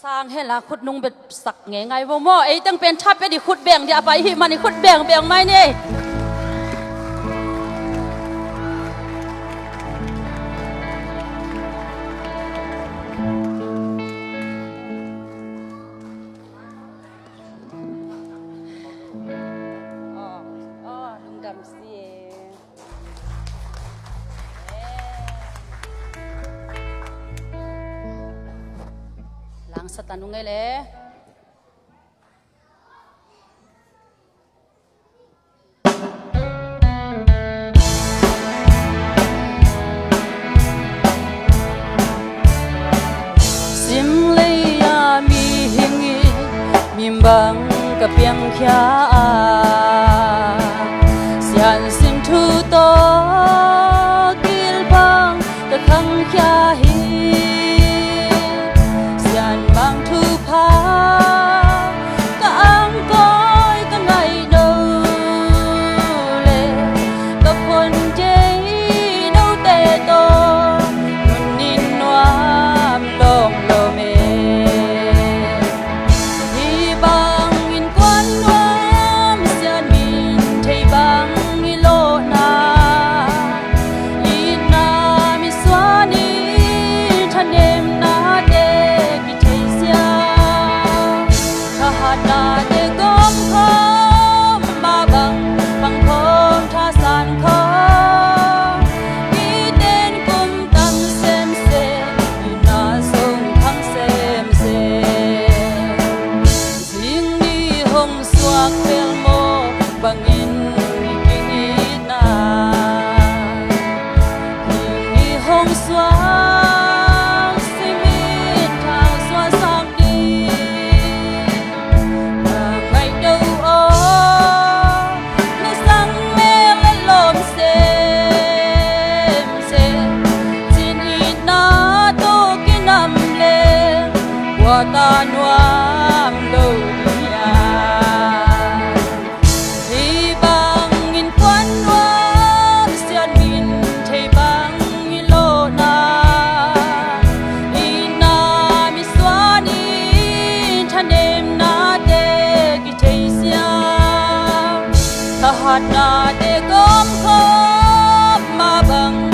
สร้างให้ละขุดนุ่งเป็นสักไงว่าม่อไอ้ตั้งเป็นชับไปดิขุดแบ่งเดี๋ยวไปหิมันขุดแบ่งไหมนี่ลุงดำเสียล้างสตันนุ่งไงเลยbang kepiang kia sian sim thu to kil bang ke khang kia hi sian bang thu pa ka ang koi ka ngai do le ka pon je do te to nun nin noam lom lo me ta nuam đâu dia thì bang in quan nuam sian min thì bang in lo na ina mi swani thanem na te ki thei sia ta hat na te gom khom ma bang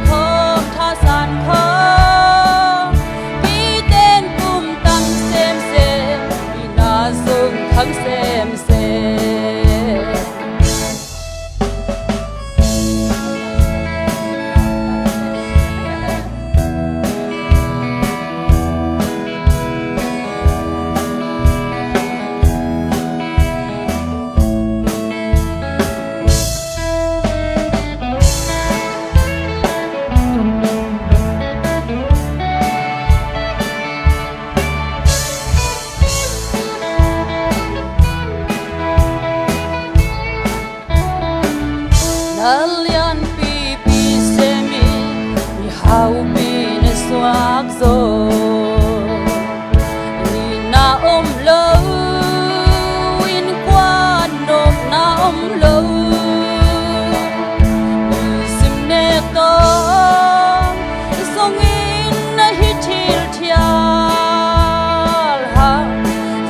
khom tha san khom thắng xem alian pi semi mi hau pi ne swak zo na lo in quan dok na lo sim ne to song in na hitil thial ha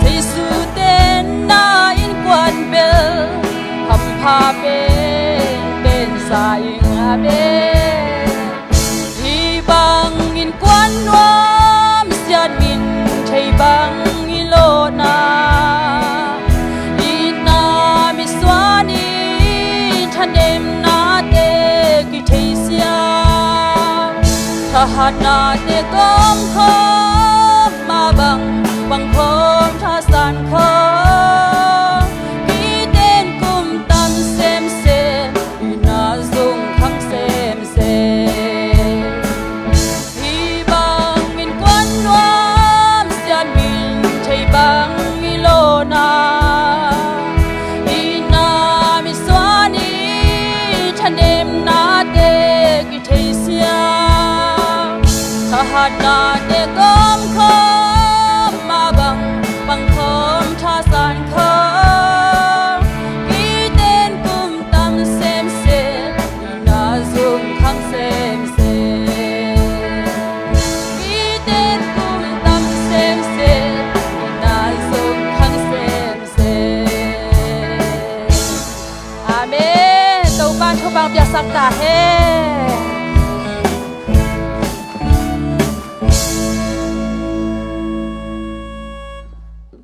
sei su ten na in quan bel ham pha pe sayang abe di bang in quan nuam sian min thei bang in lo na ina mi swani thanem na te ki thei sia tha hat na te kom khom ma bang khom tha san khom ki ten kum tan sem hạt na te gom khom ma bang khom tha san khom ki ten kum tam sem se na zum khang sem se ki ten kum tam sem se bang biasa kah he